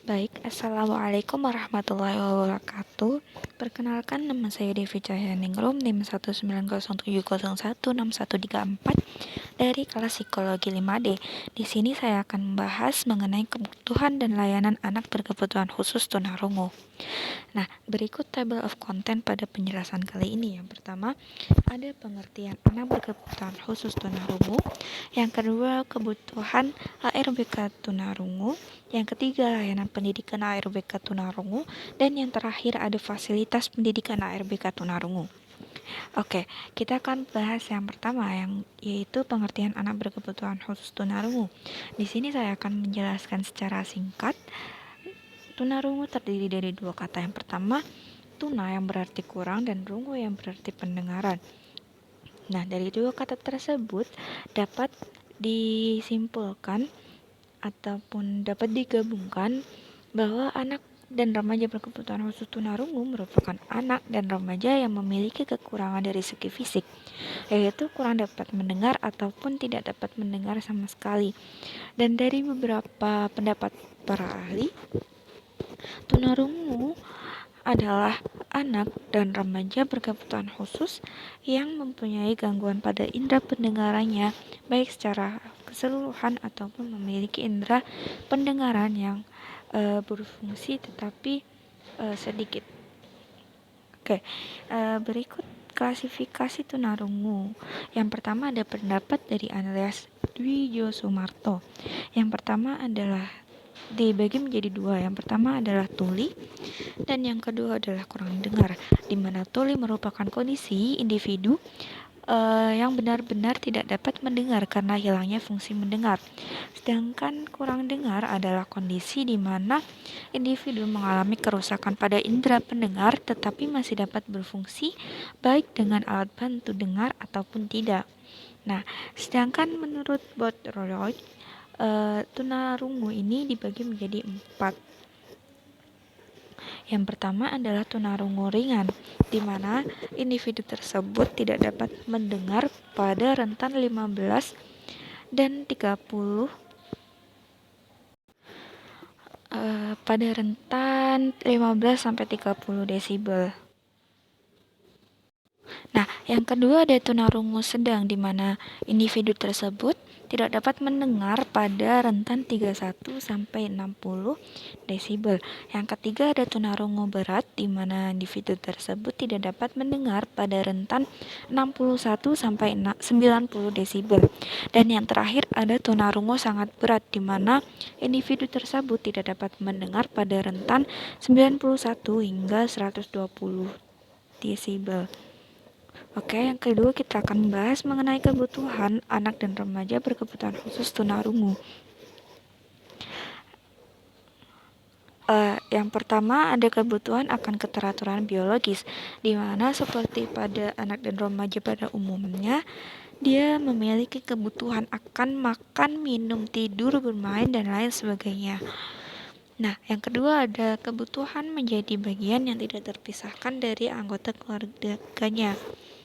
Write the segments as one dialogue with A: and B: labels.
A: Baik, Assalamualaikum warahmatullahi wabarakatuh. Perkenalkan, nama saya Devi Cahyaningrum, NIM 19070161344 dari kelas Psikologi 5D. Di sini saya akan membahas mengenai kebutuhan dan layanan anak berkebutuhan khusus tunarungu. Nah, berikut table of content pada penjelasan kali ini. Yang pertama, ada pengertian anak berkebutuhan khusus tunarungu. Yang kedua, kebutuhan ARBK tunarungu. Yang ketiga, layanan pendidikan ARBK tunarungu. Dan yang terakhir, ada fasilitas pendidikan ARBK tunarungu. Oke, kita akan bahas yang pertama, yaitu pengertian anak berkebutuhan khusus tunarungu. Di sini saya akan menjelaskan secara singkat. Tunarungu terdiri dari dua kata. Yang pertama, tuna yang berarti kurang dan rungu yang berarti pendengaran. Nah, dari dua kata tersebut dapat disimpulkan ataupun dapat digabungkan bahwa anak dan remaja berkebutuhan khusus tunarungu merupakan anak dan remaja yang memiliki kekurangan dari segi fisik, yaitu kurang dapat mendengar ataupun tidak dapat mendengar sama sekali. Dan dari beberapa pendapat para ahli, tunarungu adalah anak dan remaja berkebutuhan khusus yang mempunyai gangguan pada indera pendengarannya, baik secara keseluruhan ataupun memiliki indera pendengaran yang berfungsi tetapi sedikit. Oke, berikut klasifikasi tunarungu. Yang pertama ada pendapat dari Andreas Dwijosumarto. Yang pertama adalah dibagi menjadi dua. Yang pertama adalah tuli dan yang kedua adalah kurang dengar, di mana tuli merupakan kondisi individu yang benar-benar tidak dapat mendengar karena hilangnya fungsi mendengar. Sedangkan kurang dengar adalah kondisi di mana individu mengalami kerusakan pada indera pendengar tetapi masih dapat berfungsi baik dengan alat bantu dengar ataupun tidak. Nah, sedangkan menurut Botroyd, tunarungu ini dibagi menjadi 4. Yang pertama adalah tunarungu ringan, di mana individu tersebut tidak dapat mendengar pada rentan 15 dan 30 pada rentan 15 sampai 30 desibel. Nah, yang kedua ada tunarungu sedang, di mana individu tersebut tidak dapat mendengar pada rentan 31 sampai 60 desibel. Yang ketiga ada tunarungu berat, di mana individu tersebut tidak dapat mendengar pada rentan 61 sampai 90 desibel. Dan yang terakhir ada tunarungu sangat berat, di mana individu tersebut tidak dapat mendengar pada rentan 91 hingga 120 desibel. Oke, yang kedua kita akan membahas mengenai kebutuhan anak dan remaja berkebutuhan khusus tunarungu. Yang pertama ada kebutuhan akan keteraturan biologis, di mana seperti pada anak dan remaja pada umumnya, dia memiliki kebutuhan akan makan, minum, tidur, bermain, dan lain sebagainya. Nah, yang kedua ada kebutuhan menjadi bagian yang tidak terpisahkan dari anggota keluarganya.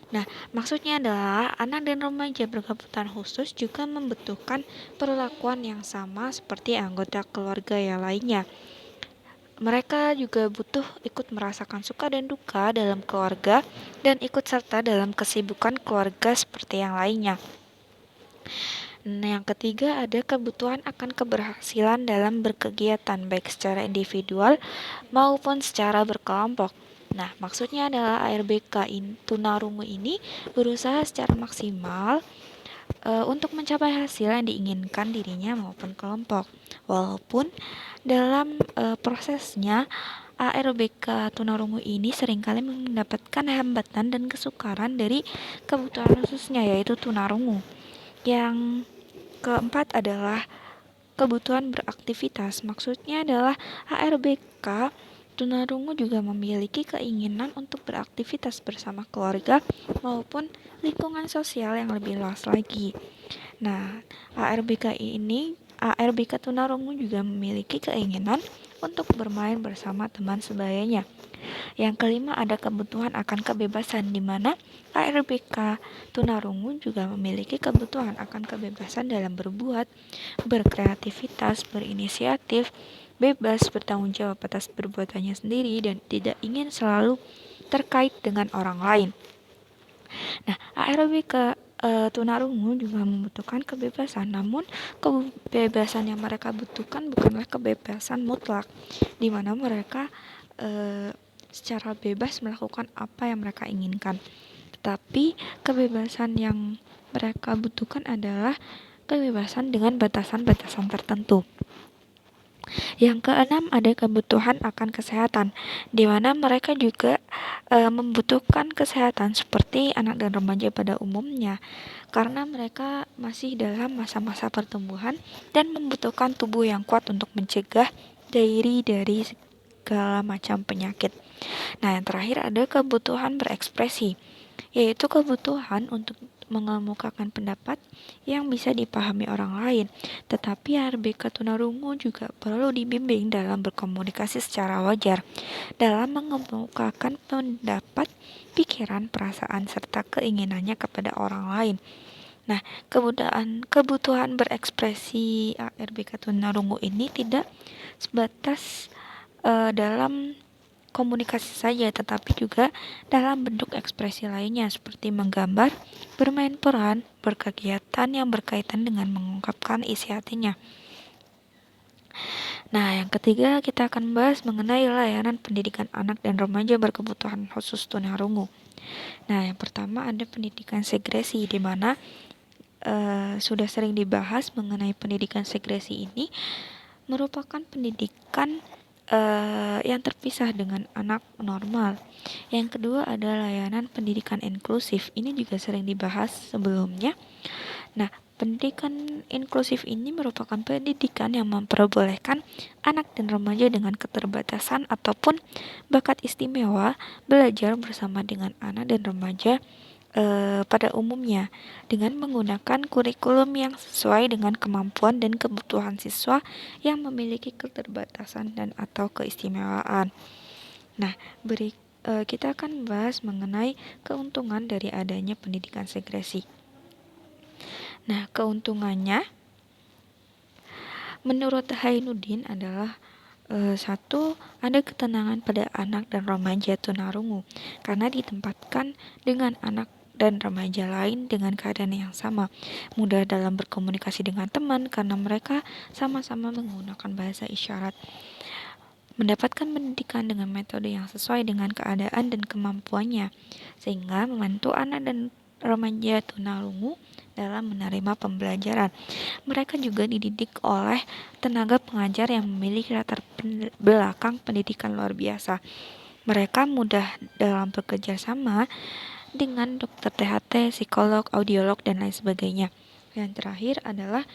A: Nah, maksudnya adalah anak dan remaja berkebutuhan khusus juga membutuhkan perlakuan yang sama seperti anggota keluarga yang lainnya. Mereka juga butuh ikut merasakan suka dan duka dalam keluarga dan ikut serta dalam kesibukan keluarga seperti yang lainnya. Nah, yang ketiga ada kebutuhan akan keberhasilan dalam berkegiatan baik secara individual maupun secara berkelompok. Nah, maksudnya adalah ARBK tunarungu ini berusaha secara maksimal untuk mencapai hasil yang diinginkan dirinya maupun kelompok. Walaupun dalam prosesnya ARBK tunarungu ini seringkali mendapatkan hambatan dan kesukaran dari kebutuhan khususnya, yaitu tunarungu. Yang keempat adalah kebutuhan beraktivitas. Maksudnya adalah ARBK tunarungu juga memiliki keinginan untuk beraktivitas bersama keluarga maupun lingkungan sosial yang lebih luas lagi. Nah, ARBK tunarungu juga memiliki keinginan untuk bermain bersama teman sebayanya. Yang kelima ada kebutuhan akan kebebasan, di mana ARBK tunarungu juga memiliki kebutuhan akan kebebasan dalam berbuat, berkreativitas, berinisiatif, bebas bertanggung jawab atas perbuatannya sendiri dan tidak ingin selalu terkait dengan orang lain. Nah, ARBK tunarungu juga membutuhkan kebebasan, namun kebebasan yang mereka butuhkan bukanlah kebebasan mutlak, di mana mereka secara bebas melakukan apa yang mereka inginkan. Tetapi kebebasan yang mereka butuhkan adalah kebebasan dengan batasan-batasan tertentu. Yang keenam, ada kebutuhan akan kesehatan, di mana mereka juga membutuhkan kesehatan seperti anak dan remaja pada umumnya, karena mereka masih dalam masa-masa pertumbuhan dan membutuhkan tubuh yang kuat untuk mencegah dari segala macam penyakit. Nah, yang terakhir ada kebutuhan berekspresi, yaitu kebutuhan untuk mengemukakan pendapat yang bisa dipahami orang lain. Tetapi ARBK tunarungu juga perlu dibimbing dalam berkomunikasi secara wajar, dalam mengemukakan pendapat, pikiran, perasaan, serta keinginannya kepada orang lain. Nah, kebutuhan berekspresi ARBK tunarungu ini tidak sebatas dalam komunikasi saja, tetapi juga dalam bentuk ekspresi lainnya seperti menggambar, bermain peran, berkegiatan yang berkaitan dengan mengungkapkan isi hatinya. Nah, yang ketiga kita akan bahas mengenai layanan pendidikan anak dan remaja berkebutuhan khusus tunarungu. Nah, yang pertama ada pendidikan segresi, di mana sudah sering dibahas mengenai pendidikan segresi ini merupakan pendidikan yang terpisah dengan anak normal. Yang kedua adalah layanan pendidikan inklusif. Ini juga sering dibahas sebelumnya. Nah, pendidikan inklusif ini merupakan pendidikan yang memperbolehkan anak dan remaja dengan keterbatasan ataupun bakat istimewa belajar bersama dengan anak dan remaja pada umumnya dengan menggunakan kurikulum yang sesuai dengan kemampuan dan kebutuhan siswa yang memiliki keterbatasan dan atau keistimewaan. Nah, kita akan bahas mengenai keuntungan dari adanya pendidikan segresi. Nah, keuntungannya menurut Hainuddin adalah satu, ada ketenangan pada anak dan remaja tunarungu karena ditempatkan dengan anak dan remaja lain dengan keadaan yang sama, mudah dalam berkomunikasi dengan teman karena mereka sama-sama menggunakan bahasa isyarat, mendapatkan pendidikan dengan metode yang sesuai dengan keadaan dan kemampuannya, sehingga membantu anak dan remaja tunarungu dalam menerima pembelajaran. Mereka juga dididik oleh tenaga pengajar yang memiliki latar belakang pendidikan luar biasa. Mereka mudah dalam bekerja sama dengan dokter THT, psikolog, audiolog, dan lain sebagainya. Yang terakhir adalah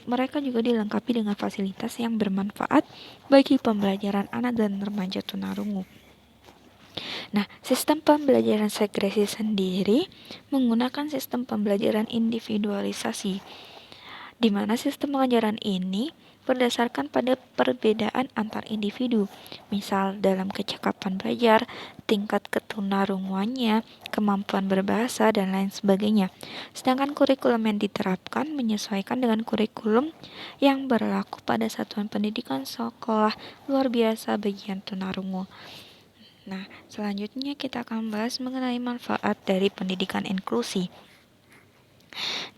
A: mereka juga dilengkapi dengan fasilitas yang bermanfaat bagi pembelajaran anak dan remaja tunarungu. Nah, sistem pembelajaran segresi sendiri menggunakan sistem pembelajaran individualisasi, di mana sistem pengajaran ini berdasarkan pada perbedaan antar individu, misal dalam kecakapan belajar, tingkat ketunarunguannya, kemampuan berbahasa, dan lain sebagainya. Sedangkan kurikulum yang diterapkan menyesuaikan dengan kurikulum yang berlaku pada satuan pendidikan sekolah luar biasa bagian tunarungu. Nah, selanjutnya kita akan bahas mengenai manfaat dari pendidikan inklusi.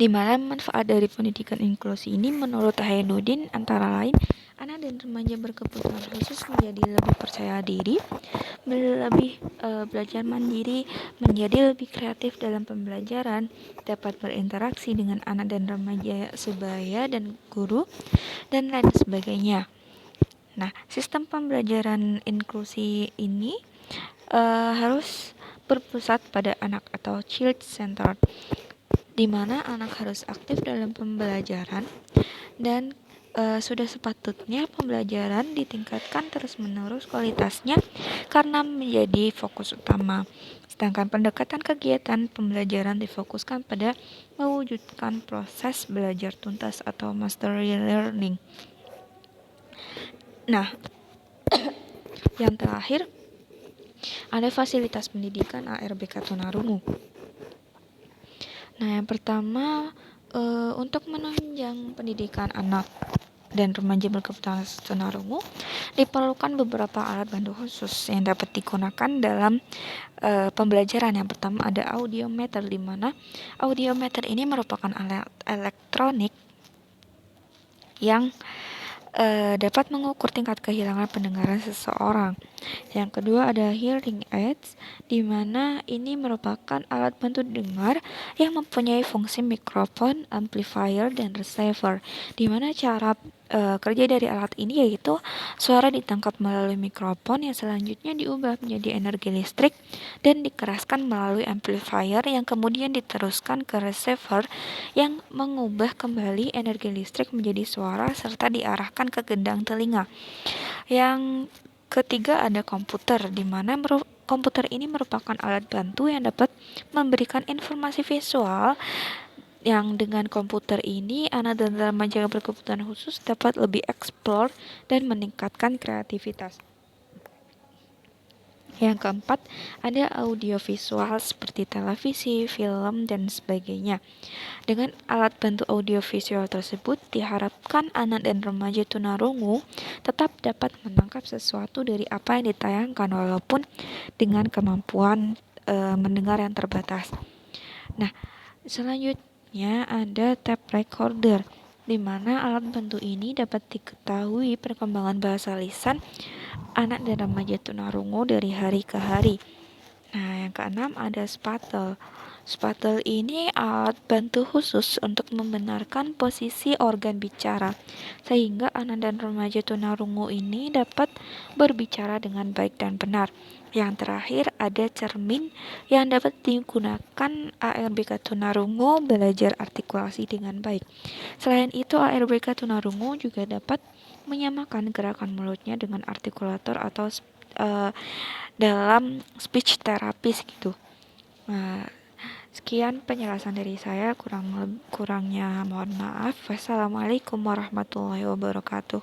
A: Di mana manfaat dari pendidikan inklusi ini menurut Hainuddin antara lain anak dan remaja berkebutuhan khusus menjadi lebih percaya diri, lebih belajar mandiri, menjadi lebih kreatif dalam pembelajaran, dapat berinteraksi dengan anak dan remaja sebaya dan guru, dan lain sebagainya. Nah, sistem pembelajaran inklusi ini harus berpusat pada anak atau child centered, di mana anak harus aktif dalam pembelajaran dan sudah sepatutnya pembelajaran ditingkatkan terus-menerus kualitasnya karena menjadi fokus utama. Sedangkan pendekatan kegiatan pembelajaran difokuskan pada mewujudkan proses belajar tuntas atau mastery learning. Nah, yang terakhir ada fasilitas pendidikan ARBK tunarungu. Nah, yang pertama untuk menunjang pendidikan anak dan remaja berkebutuhan khusus tunarungu, diperlukan beberapa alat bantu khusus yang dapat digunakan dalam pembelajaran. Yang pertama ada audiometer, di mana audiometer ini merupakan alat elektronik yang dapat mengukur tingkat kehilangan pendengaran seseorang. Yang kedua ada hearing aids, di mana ini merupakan alat bantu dengar yang mempunyai fungsi mikrofon, amplifier, dan receiver. Di mana cara kerja dari alat ini yaitu suara ditangkap melalui mikrofon yang selanjutnya diubah menjadi energi listrik dan dikeraskan melalui amplifier yang kemudian diteruskan ke receiver yang mengubah kembali energi listrik menjadi suara serta diarahkan ke gendang telinga. Yang ketiga ada komputer, di mana komputer ini merupakan alat bantu yang dapat memberikan informasi visual, yang dengan komputer ini anak dan remaja berkebutuhan khusus dapat lebih eksplor dan meningkatkan kreativitas. Yang keempat, ada audiovisual seperti televisi, film, dan sebagainya. Dengan alat bantu audiovisual tersebut, diharapkan anak dan remaja tunarungu tetap dapat menangkap sesuatu dari apa yang ditayangkan walaupun dengan kemampuan mendengar yang terbatas. Nah, selanjutnya ada tape recorder, di mana alat bantu ini dapat diketahui perkembangan bahasa lisan anak dan remaja tunarungu dari hari ke hari. Nah, yang keenam ada spatel. Spatel ini alat bantu khusus untuk membenarkan posisi organ bicara, sehingga anak dan remaja tunarungu ini dapat berbicara dengan baik dan benar. Yang terakhir ada cermin yang dapat digunakan ARBK tunarungu belajar artikulasi dengan baik. Selain itu, ARBK tunarungu juga dapat menyamakan gerakan mulutnya dengan artikulator atau dalam speech therapist gitu. Nah, sekian penjelasan dari saya, kurangnya mohon maaf. Wassalamualaikum warahmatullahi wabarakatuh.